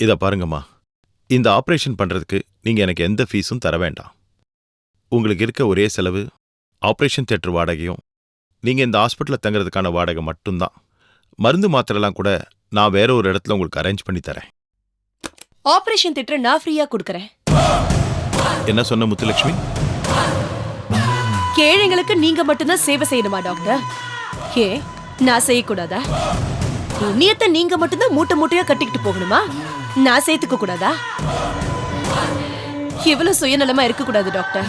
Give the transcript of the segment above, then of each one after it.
இத பாருங்கம்மா, இந்த ஆபரேஷன் பண்றதுக்கு நீங்க எனக்கு எந்த ஃபீஸும் தர வேண்டாம். உங்களுக்கு இருக்க ஒரே செலவு ஆபரேஷன் தியேட்டர் வாடகையும் நீங்க இந்த ஹாஸ்பிட்டல்ல தங்குறதுக்கான வாடகை மட்டும்தான். மருந்து மாத்திரைலாம் கூட நான் வேற ஒரு இடத்துல உங்களுக்கு அரேஞ்ச் பண்ணி தரேன். ஆபரேஷன் தியேட்டர் நான் ஃப்ரீயா கொடுக்கறேன். என்ன சொன்ன முத்துலட்சுமி? கேழைங்களுக்கு நீங்க மட்டும்தான் சேவை செய்யணுமா டாக்டர்? ஏ நான் செய்யக்கூடாதா? புண்ணியத்தை நீங்க மட்டும்தான் மூட்டை மூட்டையா கட்டிக்கிட்டு போகணுமா? நான் சேர்த்துக்க கூடாதா? இவ்வளவு சுயநலமா இருக்க கூடாது டாக்டர்.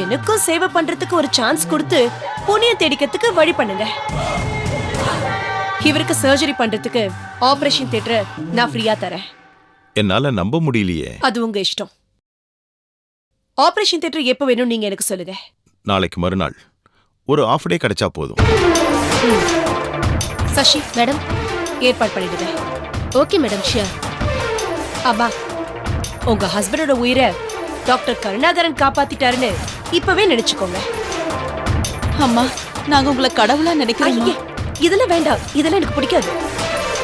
எனக்கும் சேவை பண்றதுக்கு ஒரு சான்ஸ் கொடுத்து புண்ணியம் தேடிக்கிறதுக்கு வழி பண்ணுங்க. இவருக்கு சர்ஜரி பண்றதுக்கு ஆபரேஷன் தியேட்டர் நான் ஃப்ரீயா தரேன். என்னால நம்ப முடியலையே. அது உங்க இஷ்டம். ஆபரேஷன் தியேட்டர் எப்ப வேணும் நீங்க எனக்கு சொல்லுங்க. நாளைக்கு மறுநாள் ஒரு ஆஃப் டே கிடைச்சா போதும். சசி மேடம் ஏற்பாடு பண்ணிடுங்க. Okay madam, shear. அம்மா, உங்க ஹஸ்பண்டோட உயிரை டாக்டர் கருணாகரன் காப்பாத்திட்டாருன்னு இப்பவே நினைச்சுக்கோங்க. அம்மா, நாங்க உங்களை கடவுளா நினைக்கிறோம். இதெல்லாம் வேண்டாம், இதெல்லாம் எனக்கு பிடிக்காது.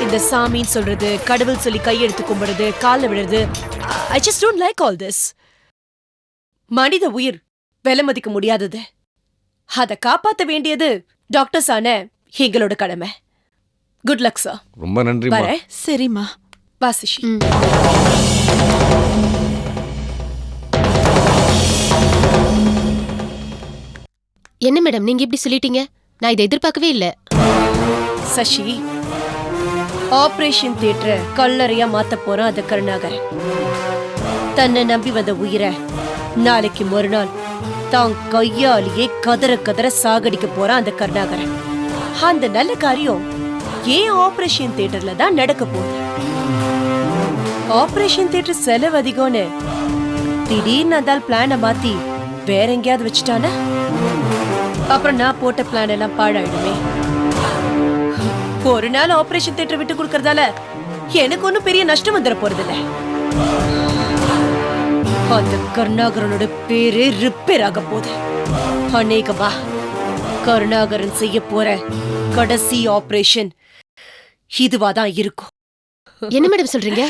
இந்த சாமின்னு சொல்றது, கடவுள் சொல்லி கையெடுத்து கும்பிடுறது, காலில் விடுறது, I just don't like all this. மனித உயிர் விலை மதிக்க முடியாதது. அதை காப்பாற்ற வேண்டியது டாக்டர்ஸ் ஆன எங்களோட கடமை. Good luck sir. ரொம்ப நன்றி. சரிம்மா. வாசிஷி. என்ன மேடம் நீங்க இப்படி சொல்லிட்டீங்க? நான் இதை எதிர்பார்க்கவே இல்ல. சசி, ஆபரேஷன் தியேட்டரை கல்லறையா மாத்த போறான் அந்த கருணாகரன். தன்னை நம்பி வந்த உயிரை நாளைக்கு மறுநாள் தான் கையாலேயே கதற கதற சாகடிக்க போறான் அந்த கருணாகரன். அந்த நல்ல காரியம் ஏன் ஆபரேஷன் தியேட்டர்ல தான் நடக்க போகுது. ஆபரேஷன் தியேட்டர் செலவு அதிகம்னு திடீர்னு அந்த பிளானை மாத்தி வேற எங்கேயாவது வச்சுட்டானா அப்புறம் நான் போட்ட பிளான் எல்லாம் பாழாயிடுமே. ஒரு நாள் ஆபரேஷன் தியேட்டர் விட்டு கொடுக்கறதால எனக்கு ஒன்னும் பெரிய நஷ்டம் வந்துட போறதில்ல. அந்த கருணாகரனோட பேரு ரிப்பேர் ஆக போகுது. அநேகமா கருணாகரன் செய்ய போற கடைசி ஆபரேஷன் இதுவாதான் இருக்கும். என்ன மேடம் சொல்றீங்க?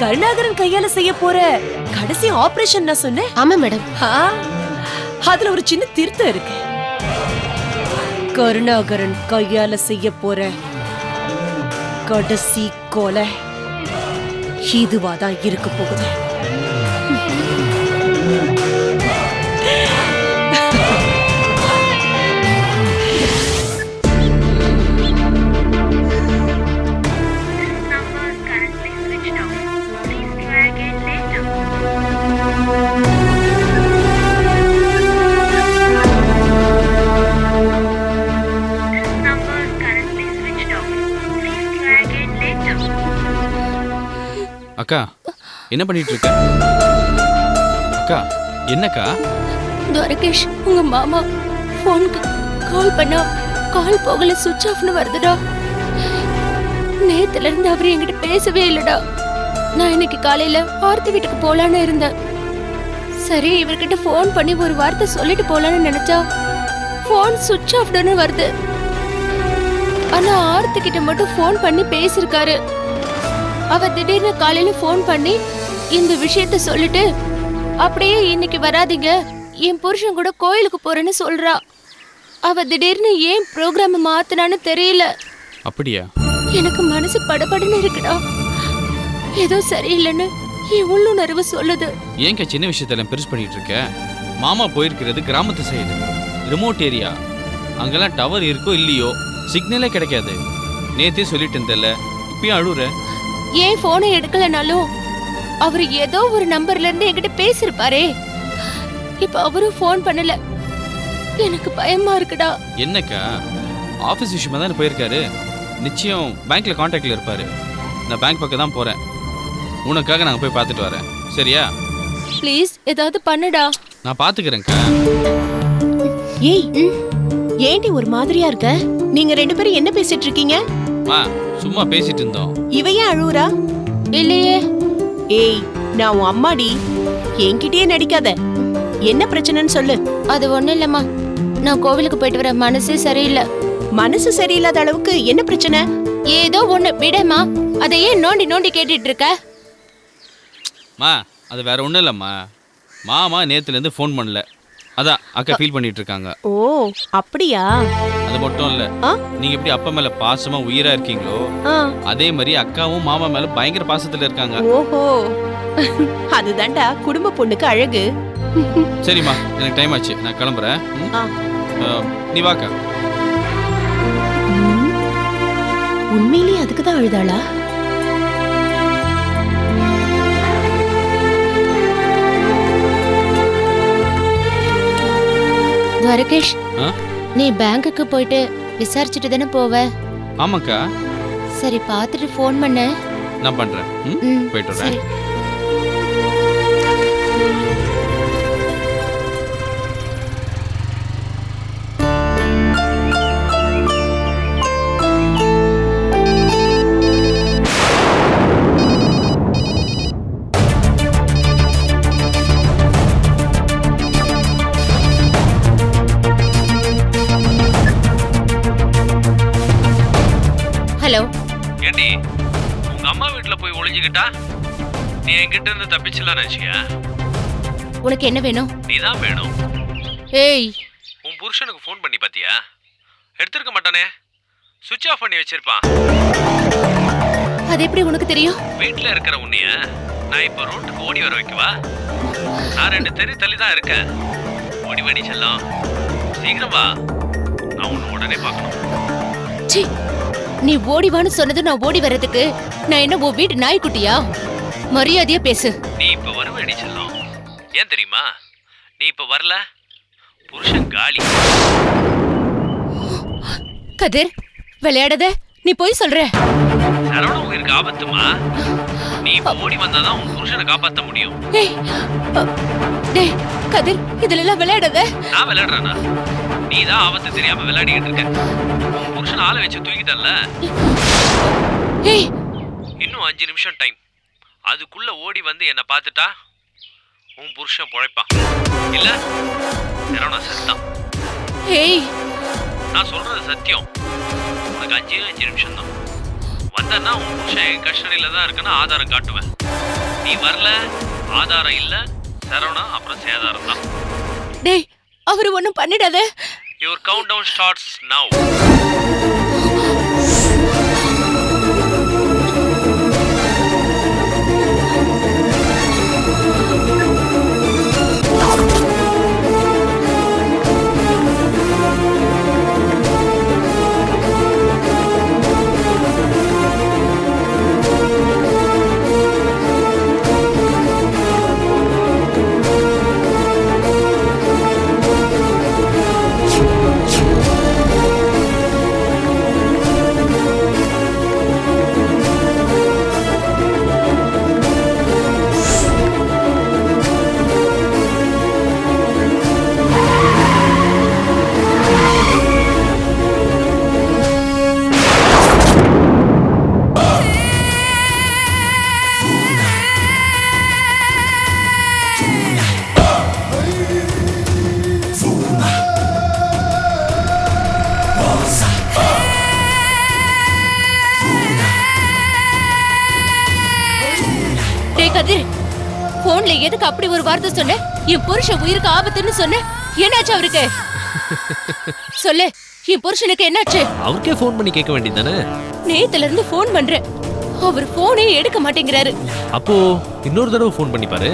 கருணாகரன் கையால செய்ய போற கடைசி ஆபரேஷன் நான் சொன்னேன். ஆமா மேடம். அதுல ஒரு சின்ன திருத்தம் இருக்கு. கருணாகரன் கையால செய்ய போற கடைசி கொலை இதுவாதான் இருக்க போகுது. அக்கா என்ன பண்ணிட்டு இருக்க? அக்கா என்னக்கா? துவரகேஷ், உங்க மாமா போனுக்கு கால் பண்ணா கால் போகல, சுவிட்ச் ஆஃப்னு வருதுடா. நேத்துல இருந்து அவரு என்கிட்ட பேசவே இல்லடா. நான் இன்னைக்கு காலையில ஆர்த்தி வீட்டுக்கு போலான்னு இருந்தேன். சரி இவர்கிட்ட போன் பண்ணி ஒரு வார்த்தை சொல்லிட்டு போலான்னு நினைச்சா போன் சுவிட்ச் ஆஃப்னு வருது. ஆனா ஆர்த்தி கிட்ட மட்டும் போன் பண்ணி பேசிருக்காரு. அவ திடீர்னு காலையில போன் பண்ணி இந்த விஷயத்த சொல்லிட்டு அப்படியே இன்னைக்கு வராதீங்க, என் புருஷன் கூட கோயிலுக்கு போறேன்னு சொல்றா. அவ திடீர்னு ஏன் ப்ரோக்ராம் மாத்தினான்னு தெரியல. அப்படியா? எனக்கு மனசு படபடன்னு இருக்குடா. ஏதோ சரியில்லைன்னு என் உள்ளுணர்வு சொல்லுது. ஏங்க சின்ன விஷயத்தெல்லாம் பெருசு பண்ணிட்டு இருக்க? மாமா போயிருக்கிறது கிராமத்து சைடு, ரிமோட் ஏரியா. அங்கெல்லாம் டவர் இருக்கோ இல்லையோ சிக்னலே கிடைக்காது. நேத்தே சொல்லிட்டு இருந்தல, இப்பயும் அழுற. ஏன் போனை எடுக்கலனாலும் அவரு ஏதோ ஒரு நம்பர்ல இருந்து என்கிட்ட பேசிருப்பாரே. இப்ப அவரும் போன் பண்ணல. எனக்கு பயமா இருக்குடா. என்னக்கா? ஆபீஸ் விஷயமா தானே போயிருக்காரு. நிச்சயம் பேங்க்ல கான்டாக்ட்ல இருப்பாரு. நான் பேங்க் பக்கம் தான் போறேன். உனக்காக நாங்க போய் பார்த்துட்டு வரேன். சரியா? ப்ளீஸ் ஏதாவது பண்ணுடா. நான் பாத்துக்கிறேன்க்கா. ஏய், ஏண்டி ஒரு மாதிரியா இருக்க? நீங்க ரெண்டு பேரும் என்ன பேசிட்டு இருக்கீங்க? சும்மா பேசிட்டு இருந்தோம். இவையே அழுவுறா? இல்லையே. ஏய், நான் உன் அம்மாடி. என்கிட்டயே நடிக்காத. என்ன பிரச்சனைன்னு சொல்லு. அது ஒண்ணும் இல்லம்மா, நான் கோவிலுக்கு போயிட்டு வர மனசே சரியில்லை. மனசு சரியில்லாத அளவுக்கு என்ன பிரச்சனை? ஏதோ ஒண்ணு விடமா, அதை ஏன் நோண்டி நோண்டி கேட்டுட்டு இருக்க? மா அது வேற ஒன்றும் இல்லைம்மா. மாமா நேற்றுலேருந்து ஃபோன் பண்ணல, அதான் அக்கா ஃபீல் பண்ணிட்டு இருக்காங்க. ஓ அப்படியா? அது மட்டும் இல்லை, நீங்கள் எப்படி அப்பா மேலே பாசமாக உயிராக இருக்கீங்களோ அதே மாதிரி அக்காவும் மாமா மேலே பயங்கர பாசத்தில் இருக்காங்க. ஓஹோ, அதுதான்டா குடும்ப பொண்ணுக்கு அழகு. சரிம்மா, எனக்கு டைம் ஆச்சு, நான் கிளம்புறேன். நீ வாக்கா. உண்மையிலேயே அதுக்கு தான் அழுதாளா? துவாரகேஷ், நீ பேங்குக்கு போயிட்டு விசாரிச்சுட்டு தானே போவ? ஆமாக்கா. சரி, பார்த்துட்டு ஃபோன் பண்ண. நான் பண்றேன். போயிட்டு வரேன். ஹலோ. ஏண்டி உங்க அம்மா வீட்டுல போய் ஒளிஞ்சுக்கிட்டா நீ என்கிட்ட இருந்து தப்பிச்சலாம் நினைச்சியா? உனக்கு என்ன வேணும்? நீதான் வேணும். ஏய், உன் புருஷனுக்கு ஃபோன் பண்ணி பாத்தியா? எடுத்திருக்க மாட்டானே, சுவிட்ச் ஆஃப் பண்ணி வச்சிருப்பான். அது எப்படி உனக்கு தெரியும்? வீட்டுல இருக்கிற உன்னைய நான் இப்ப ரோட்டுக்கு ஓடி வர வைக்கவா? நான் 2 தெரு தள்ளி தான் இருக்கேன். ஓடி வடி செல்லம், சீக்கிரம் வா, நான் உன்னை உடனே பார்க்கணும். சீ, நீ ஓடிவான்னு சொன்னது நான் ஓடி வர்றதுக்கு நான் என்ன உன் வீட்டு நாய்க்குட்டியா? மரியாதையா பேசு. நீ இப்ப வருவேடி செல்லம், ஏன் தெரியுமா? நீ இப்ப வரல, புருஷன் காலி. கதிர், விளையாடாத, நீ போய் சொல்ற. சரவண உயிருக்கு ஆபத்துமா. நீ இப்ப ஓடி வந்தாதான் உன் புருஷனை காப்பாத்த முடியும். ஏய், டேய் கதிர், இதுல எல்லாம் விளையாடாத. நான் விளையாடுறேனா? நீ தான் ஆபத்து தெரியாம விளையாடிக்கிட்டு இருக்க. உன் புருஷன் ஆளை வச்சு தூக்கிட்டல்ல. ஏய், இன்னும் 5 நிமிஷம் டைம். அதுக்குள்ள ஓடி வந்து என்ன பார்த்துட்டா உன் புருஷன் பொழைப்பான், இல்ல சரவணா செத்தான். ஏய், நான் சொல்றது சத்தியம். உனக்கு 5 நிமிஷம் தான். வந்தன்னா உன் புருஷன் என் கஸ்டடியில தான் இருக்குன்னு ஆதாரம் காட்டுவேன். நீ வரல, ஆதாரம் இல்ல, சரவணா அப்புறம் சேதாரம் தான். டேய், அவரு ஒண்ணும் பண்ணிடாத. Your countdown starts now. கதிர், போன்ல எதுக்கு அப்படி ஒரு வார்த்தை சொன்ன? என் புருஷன் உயிருக்கு ஆபத்துன்னு சொன்ன. என்னாச்சு அவருக்கு? சொல்லு, என் புருஷனுக்கு என்னாச்சு? அவருக்கே ஃபோன் பண்ணி கேட்க வேண்டியதானே? நேத்துல இருந்து ஃபோன் பண்றேன், அவர் போனே எடுக்க மாட்டேங்கிறாரு. அப்போ இன்னொரு தடவை ஃபோன் பண்ணி பாரு.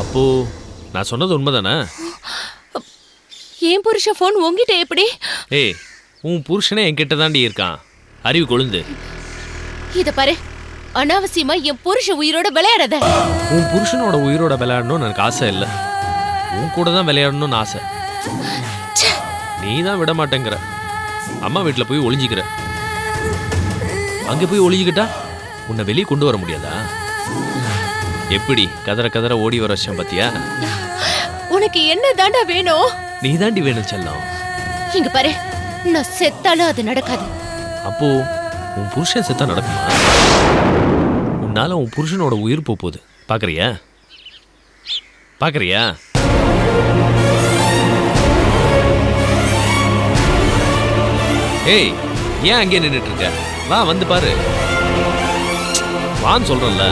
அப்போ நான் சொன்னது உண்மைதானே? என் புருஷன் ஃபோன் உங்ககிட்ட எப்படி? ஏய், உன் புருஷனே என்கிட்ட தாண்டி இருக்கான், அறிவு கொழுந்து. இத பாரு, அனாவசியமா என் புருஷன் உயிரோட விளையாடாத. உன் புருஷனோட உயிரோட விளையாடணும்னு எனக்கு ஆசை இல்லை, உன் கூட தான் விளையாடணும்னு ஆசை. நீ தான் விட மாட்டேங்கிற. அம்மா வீட்டில் போய் ஒளிஞ்சிக்கிற. அங்கே போய் ஒளிஞ்சிக்கிட்டா உன்னை வெளியே கொண்டு வர முடியாதா? எப்படி கதற கதற ஓடி வர விஷயம் பத்தியா? உனக்கு என்ன தாண்டா வேணும்? நீ தாண்டி வேணும் செல்லம். இங்க பாரு, நான் செத்தாலும் அது நடக்காது. அப்போ உன் புருஷன் செத்தா நடக்குமா? உன்னால உன் புருஷனோட உயிர் போகுது. பாக்குறியா? பாக்குறியா? ஏய், ஏன் அங்கே நின்றுட்டு இருக்க? வா, வந்து பாரு. வான்னு சொல்றேன்ல.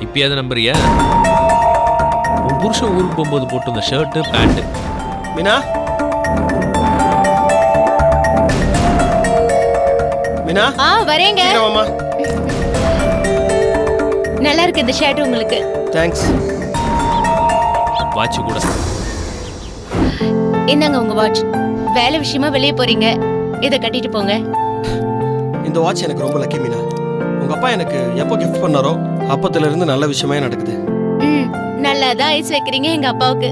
இப்பயாவது நம்புறியா? உன் புருஷன் ஊருக்கு போகும்போது போட்டு இந்த ஷர்ட்டு பேண்ட். மீனா, மீனா, வரேங்க. சீக்கிரம் வாம்மா. நல்லா இருக்கு இந்த ஷர்ட் உங்களுக்கு. தேங்க்ஸ். வாட்ச் கூட. என்னங்க உங்க வாட்ச்? வேலை விஷயமா வெளியே போறீங்க, இதை கட்டிட்டு போங்க. இந்த வாட்ச் எனக்கு ரொம்ப லக்கி மீனா. உங்க அப்பா எனக்கு எப்போ கிஃப்ட் பண்ணாரோ அப்பத்துல இருந்து நல்ல விஷயமே நடக்குது. நல்லாதான் ஐஸ் வைக்கிறீங்க எங்க அப்பாவுக்கு.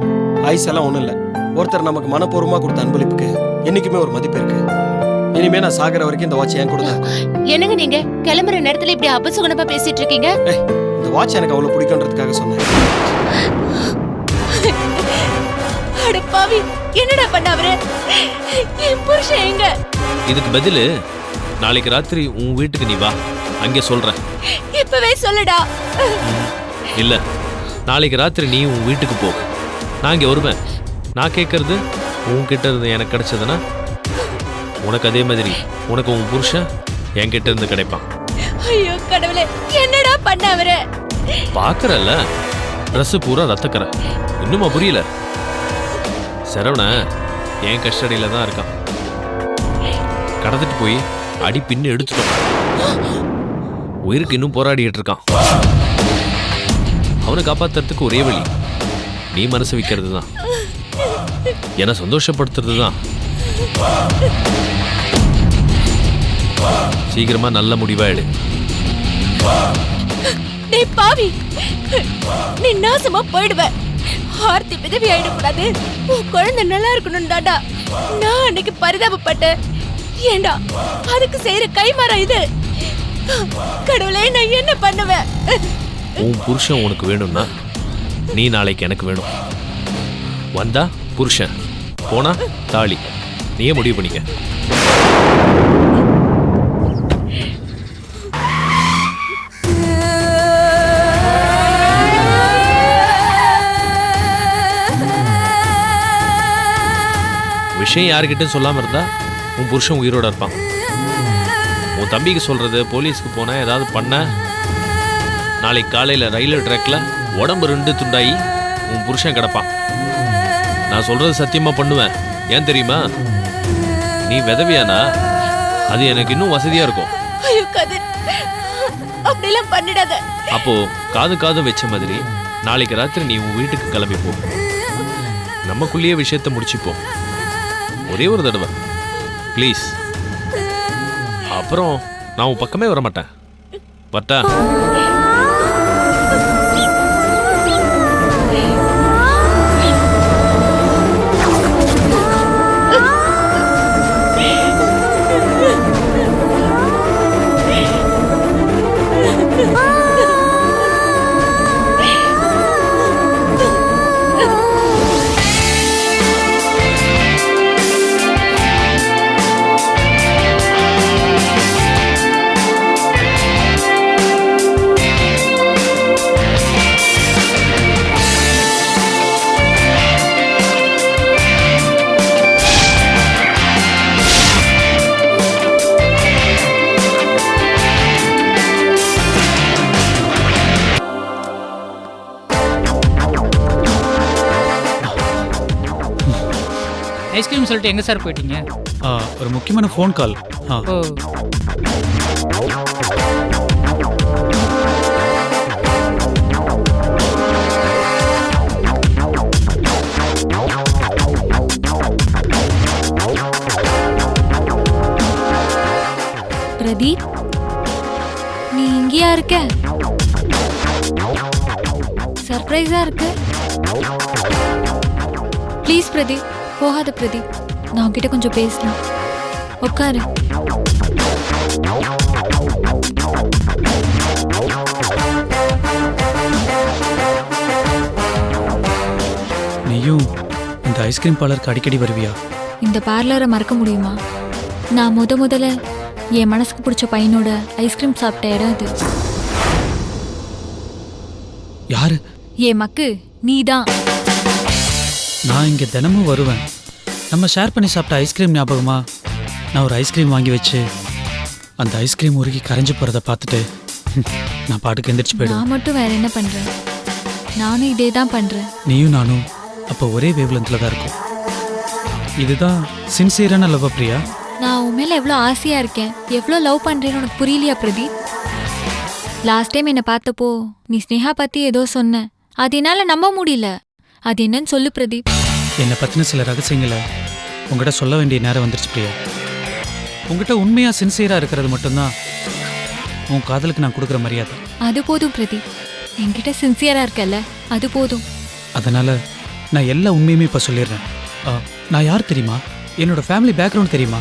ஐஸ் எல்லாம் ஒண்ணும் இல்ல. ஒருத்தர் நமக்கு மனப்பூர்வமா கொடுத்த அன்பளிப்புக்கு என்னைக்குமே ஒரு மதிப்பு இருக்கு. இனிமே நான் சாகிற வரைக்கும் இந்த வாட்ச் என் கூட தான் இருக்கும். என்னங்க நீங்க கிளம்புற நேரத்துல இப்படி அபசகுணமா பேசிட்டு இருக்கீங்க? இந்த வாட்ச் எனக்கு அவ்வளவு பிடிக்கும்ன்றதுக்காக சொன்னேன். அட பாவி, என்னடா பண்ண அவரு? என் புருஷன் எங்க? இதுக்கு பதிலு நாளைக்கு ராத்திரி உன் வீட்டுக்கு நீ வா, அங்கே சொல்றேன். இப்பவே சொல்லுடா. இல்ல, நாளைக்கு ராத்திரி நீ உன் வீட்டுக்கு போ, நான் இங்கே வருவேன். நான் கேட்கறது உன்கிட்ட இருந்து எனக்கு கிடைச்சதுன்னா உனக்கு அதே மாதிரி உனக்கு உன் புருஷன் என்கிட்ட இருந்து கிடைப்பான். ஐயோ கடவுளே, என்னடா பண்ண அவரு? பார்க்கறல்ல, ட்ரெஸ் பூரா ரத்தக்கரை. இன்னுமா புரியல? சரவண என் கஸ்டடியில தான் இருக்கான். கடத்திட்டு போய் அடி பின்னு எடுத்துட்டோம். உயிருக்கு இன்னும் போராடிட்டு இருக்கான். அவனை காப்பாத்துறதுக்கு ஒரே வழி நீ மனசு வைக்கிறது தான், என்னை சந்தோஷப்படுத்துறது தான். சீக்கிரமா நல்ல முடிவா எடு. டேய் பாவி, நீ நாசமா போயிடுவ. ஆர்த்தி விதவி ஆயிடக்கூடாது, உன் குழந்தை நல்லா இருக்கணும் தாண்டா நான் அன்னைக்கு பரிதாபப்பட்டேன். ஏண்டா அதுக்கு செய்யற கைமாறா இது? கடவுளே, நான் என்ன பண்ணுவேன்? உன் புருஷன் உனக்கு வேணும்னா நீ நாளைக்கு எனக்கு வேணும். வந்தா புருஷன், போனா தாலி. நீயே முடிவு பண்ணிக்க. விஷயம் யாருக்கிட்ட சொல்லாம இருந்தா உன் புருஷன் உயிரோட இருப்பான். உன் தம்பிக்கு சொல்றது போலீஸ்க்கு போன ஏதாவது பண்ண நாளைக்கு காலையில ரயில்வே ட்ராக்ல உடம்பு 2 துண்டாயி உன் புருஷன் கிடப்பான். நான் சொல்றது சத்தியமா பண்ணுவேன். ஏன் தெரியுமா? நீ விதவியானா அது எனக்கு இன்னும் வசதியா இருக்கும். ஐயோ கதிர், அப்படிலாம் பண்ணிடாத. அப்போ காது வச்ச மாதிரி நாளைக்கு ராத்திரி நீ உன் வீட்டுக்கு கிளம்பி போ. நமக்குள்ளேயே விஷயத்த முடிச்சுப்போம் ஒரே ஒரு தடவை ப்ளீஸ். அப்புறம் நான் உன் பக்கமே வர மாட்டேன். பட்டா? ஐஸ்கிரீம் சொல்லிட்டு எங்கே சார் போயிட்டீங்க? ஒரு முக்கியமான ஃபோன் கால். ஓ, பிரதீப், நீ இங்கேயா இருக்க? சர்ப்ரைஸா இருக்கு. ப்ளீஸ் பிரதீப், போகாத பிரதீப். நான் உன்கிட்ட கொஞ்சம் பேசணும். உட்காரு. நீயும் இந்த ஐஸ்கிரீம் பார்லருக்கு அடிக்கடி வருவியா? இந்த பார்லரை மறக்க முடியுமா? நான் முதல்ல என் மனசுக்கு பிடிச்ச பையனோட ஐஸ்கிரீம் சாப்பிட்ட இடம் அது. யாரு? என் மக்கு நீதான். நான் இங்கே தினமும் வருவேன். நம்ம ஷேர் பண்ணி சாப்பிட்ட ஐஸ்கிரீம் ஞாபகமா? நான் ஒரு ஐஸ்கிரீம் வாங்கி வச்சு அந்த ஐஸ்கிரீம் உருகி கரைஞ்சு போகிறத பார்த்துட்டு நான் பாட்டுக்கு எந்திரிச்சு போயிடுவேன். நான் மட்டும் வேற என்ன பண்றேன்? நானும் இதே தான் பண்றேன். நீயும் நானும் அப்போ ஒரே வேவ்லென்த்ல தான் இருக்கும். இதுதான் சின்சியரான லவ் பிரியா? நான் உன் மேல எவ்வளோ ஆசையா இருக்கேன், எவ்வளோ லவ் பண்றேன்னு உனக்கு புரியலையா பிரதீப்? லாஸ்ட் டைம் என்னை பார்த்தப்போ நீ ஸ்னேகா பத்தி ஏதோ சொன்ன, அது என்னால நம்ப முடியல. அது என்னன்னு சொல்லு பிரதீப். என்னை பற்றின சில ரகசியங்களை உங்ககிட்ட சொல்ல வேண்டிய நேரம் வந்துருச்சு பிரியா. உங்ககிட்ட உண்மையாக சின்சியராக இருக்கிறது மட்டும்தான் உன் காதலுக்கு நான் கொடுக்குற மரியாதை. அது போதும் பிரதீப், என்கிட்ட சின்சியரா இருக்கல்ல, அது போதும். அதனால் நான் எல்லா உண்மையுமே இப்போ சொல்லிடுறேன். நான் யார் தெரியுமா? என்னோட ஃபேமிலி பேக்ரவுண்ட் தெரியுமா?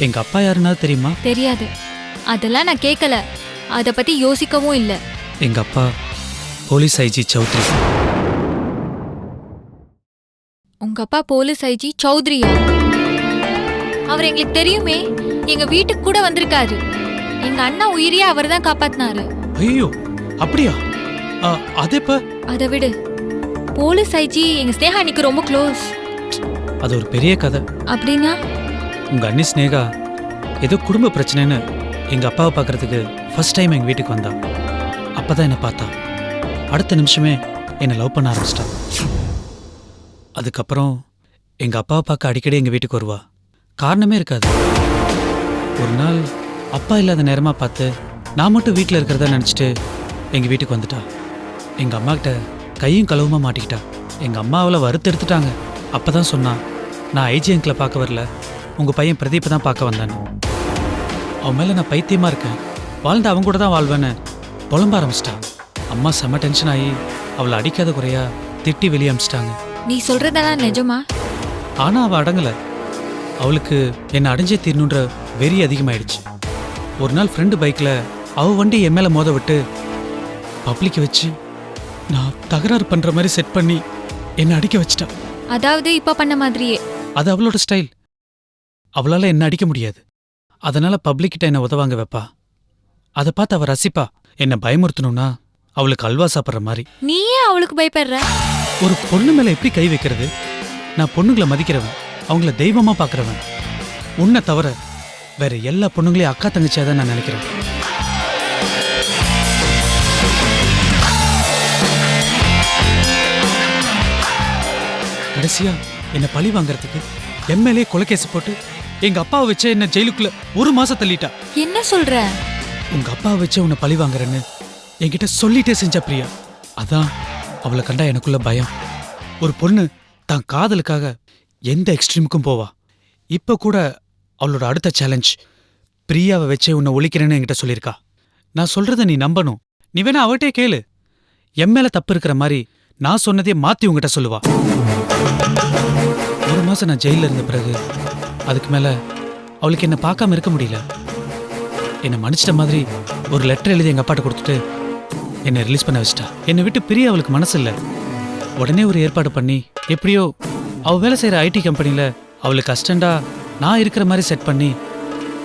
எங்கள் அப்பா யாருன்னா தெரியுமா? தெரியாது. அதெல்லாம் நான் கேட்கல, அதை பத்தி யோசிக்கவும் இல்லை. எங்கள் அப்பா போலீஸ் ஐஜி சௌத்ரி. உங்க அப்பா போலீஸ் ஐஜி சௌத்ரியா? அவர் எங்களுக்கு தெரியுமே, எங்க வீட்டுக்கு கூட வந்திருக்காரு. எங்க அண்ணா உயிரியா அவர் தான் காப்பாத்தினாரு. ஐயோ அப்படியா? அது இப்போ அதை விடு. போலீஸ் ஐஜி எங்க ஸ்னேகா அன்னைக்கு ரொம்ப க்ளோஸ். அது ஒரு பெரிய கதை. அப்படின்னா? உங்கள் அண்ணி ஸ்னேகா ஏதோ குடும்ப பிரச்சனைன்னு எங்கள் அப்பாவை பார்க்குறதுக்கு ஃபர்ஸ்ட் டைம் எங்கள் வீட்டுக்கு வந்தா. அப்போ தான் என்னை பார்த்தா. அடுத்த நிமிஷமே என்னை லவ் பண்ண ஆரம்பிச்சிட்டா. அதுக்கப்புறம் எங்கள் அப்பாவை பார்க்க அடிக்கடி எங்கள் வீட்டுக்கு வருவா. காரணமே இருக்காது. ஒரு நாள் அப்பா இல்லாத நேரமாக பார்த்து நான் மட்டும் வீட்டில் இருக்கிறதா நினச்சிட்டு எங்கள் வீட்டுக்கு வந்துட்டா. எங்கள் அம்மாக்கிட்ட கையும் களவுமா மாட்டிக்கிட்டா. எங்கள் அம்மா அவளை வறுத்தெடுத்துட்டாங்க. அப்போ தான் சொன்னான், நான் ஐஜி அங்கிளை பார்க்க வரல, உங்கள் பையன் பிரதீப்பை தான் பார்க்க வந்தான்னு. அவன் மேலே நான் பைத்தியமாக இருக்கேன், வாழ்ந்து அவங்க கூட தான் வாழ்வேன்னு புலம்ப ஆரம்பிச்சிட்டா. அம்மா செம்ம டென்ஷன் ஆகி அவளை அடிக்காத குறையா திட்டி வெளியே அமிச்சிட்டாங்க. நீ சொல்றதெல்லாம் நிஜமா? ஆனால் அவள் அடங்கலை. அவளுக்கு என்னை அடைஞ்சே தீரணுன்ற வெறி அதிகமாயிடுச்சு. ஒரு நாள் ஃப்ரெண்டு பைக்கில் அவள் வண்டி என் மேலே மோத விட்டு பப்ளிக்கை வச்சு நான் தகராறு பண்ணுற மாதிரி செட் பண்ணி என்னை அடிக்க வச்சிட்டா. அதாவது இப்ப பண்ண மாதிரியே? அது அவளோட ஸ்டைல். அவளால் என்ன அடிக்க முடியாது. அதனால் பப்ளிக்கிட்ட என்னை உதவாங்க வைப்பா. அதை பார்த்து அவள் ரசிப்பா. என்னை பயமுறுத்தணும்னா அவளுக்கு அல்வா சாப்பிட்ற மாதிரி. நீயே அவளுக்கு பயப்படுற? ஒரு பொண்ணு மேலே எப்படி கை வைக்கிறது? நான் பொண்ணுங்களை மதிக்கிறவன், அவங்கள தெய்வமாக பார்க்குறவன். உன்னை தவிர வேற எல்லா பொண்ணுங்களையும் அக்கா தங்கச்சியாக தான் நான் நினைக்கிறேன். கடைசியா என்னை பழி வாங்கறதுக்கு எம்எல்ஏ கொலைகேசு போட்டு எங்க அப்பாவை வச்ச என்ன ஜெயிலுக்குள்ள 1 மாசம் தள்ளிட்டா. என்ன சொல்ற? உங்க அப்பாவை வச்ச உன்னை பழி வாங்குறேன்னு என்கிட்ட சொல்லிட்டே செஞ்சா பிரியா. அதான் அவளை கண்டா எனக்குள்ள பயம். ஒரு பொண்ணு தான் காதலுக்காக எந்த எக்ஸ்ட்ரீமுக்கும் போவா. இப்ப கூட அவளோட அடுத்த சேலஞ்ச் பிரியாவை வச்சே உன்னை ஒழிக்கிறேன்னு என்கிட்ட சொல்லியிருக்கா. நான் சொல்றத நீ நம்பணும். நீ வேணா அவட்டே கேளு. என் மேல தப்பு இருக்கிற மாதிரி நான் சொன்னதே மாத்தி உங்ககிட்ட சொல்லுவா. 1 மாசம் நான் ஜெயில இருந்த பிறகு அதுக்கு மேல அவளுக்கு என்ன பார்க்காம இருக்க முடியல. என்னை மன்னிச்சிட்ட மாதிரி ஒரு லெட்டர் எழுதி எங்க அப்பாட்ட கொடுத்துட்டு என்னை ரிலீஸ் பண்ண வச்சிட்டா. என்னை விட்டு பிரிய அவளுக்கு மனசு இல்லை. உடனே ஒரு ஏற்பாடு பண்ணி எப்படியோ அவ வேலை செய்யற ஐடி கம்பெனில அவளுக்கு அஸ்டண்டா நான் இருக்கிற மாதிரி செட் பண்ணி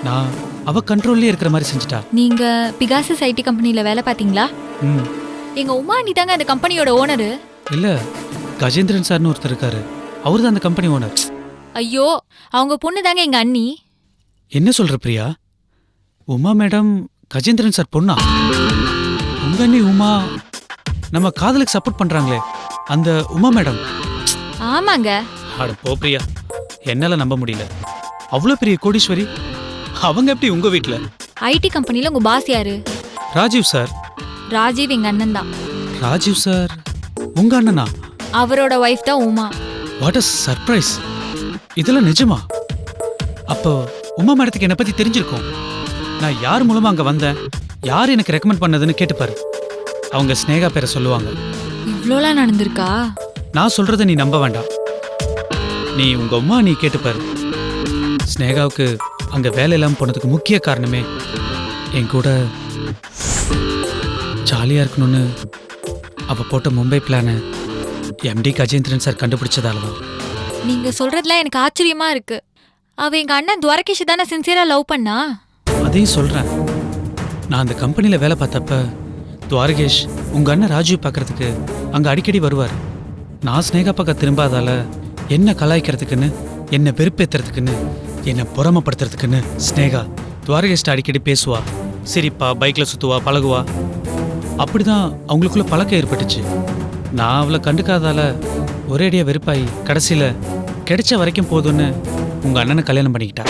நான் அவ கண்ட்ரோல்லே இருக்கிற மாதிரி செஞ்சுட்டா. நீங்க பிகாசஸ் ஐடி கம்பெனில வேலை பாத்தீங்களா? எங்க உமா நீ தாங்க அந்த கம்பெனியோட ஓனரு. இல்ல, கஜேந்திரன் சார்னு ஒருத்தர் இருக்காரு, அவரு தான் அந்த கம்பெனி ஓனர். ஐயோ, அவங்க பொண்ணு தாங்க எங்க அண்ணி. என்ன சொல்ற பிரியா? உமா மேடம் கஜேந்திரன் சார் பொண்ணா? உங்க அண்ணி உமா நம்ம காதலுக்கு சப்போர்ட் பண்றாங்களே அந்த உமா மேடம்? ஆமாங்க. அட போ பிரியா, என்னால நம்ப முடியல. அவ்வளவு பெரிய கோடீஸ்வரி அவங்க எப்படி உங்க வீட்டுல? ஐடி கம்பெனில உங்க பாஸ் யாரு? ராஜீவ் சார். ராஜீவ் எங்க அண்ணன் தான். ராஜீவ் சார் உங்க அண்ணனா? அவரோட ஒய்ஃப் தான் உமா. What a surprise. இதெல்லாம் நிஜமா? அப்போ உமா மேடத்துக்கு என்னை பத்தி தெரிஞ்சிருக்கும். நான் யார் மூலமா அங்க வந்தேன், யார் எனக்கு ரெக்கமெண்ட் பண்ணதுன்னு கேட்டுப்பாரு. அவங்க ஸ்னேகா பேரை சொல்லுவாங்க. இவ்வளோலாம் நடந்திருக்கா? நான் சொல்றத நீ நம்ப வேண்டாம். நீ உங்க அம்மா நீ கேட்டுப்பாரு. ஸ்னேகாவுக்கு அங்க வேலை இல்லாமல் போனதுக்கு முக்கிய காரணமே என் கூட ஜாலியா இருக்கணும்னு அவ போட்ட மும்பை பிளானை எம்டி கஜேந்திரன் சார் கண்டுபிடிச்சதால தான். நீங்க சொல்றதுலாம் எனக்கு ஆச்சரியமா இருக்கு. அவ எங்க அண்ணன் துவாரகேஷ் தானே சின்சியரா லவ் பண்ணா? அதையும் சொல்றேன். நான் அந்த கம்பெனியில் வேலை பார்த்தப்ப துவாரகேஷ் உங்க அண்ணன் ராஜீவ் பார்க்கறதுக்கு அங்கே அடிக்கடி வருவார். நான் ஸ்னேகா பக்கம் திரும்பாதால என்ன கலாய்க்கிறதுக்குன்னு, என்ன வெறுப்பேற்றுறதுக்குன்னு, என்னை புறமப்படுத்துறதுக்குன்னு ஸ்னேகா துவாரகேஷ்ட அடிக்கடி பேசுவா, சிரிப்பா, பைக்கில் சுற்றுவா, பழகுவா. அப்படிதான் அவங்களுக்குள்ள பழக்கம் ஏற்பட்டுச்சு. நான் அவளை கண்டுக்காதால ஒரேடியாக வெறுப்பாயி கடைசியில் கிடைச்ச வரைக்கும் போதும்னு உங்கள் அண்ணனை கல்யாணம் பண்ணிக்கிட்டா.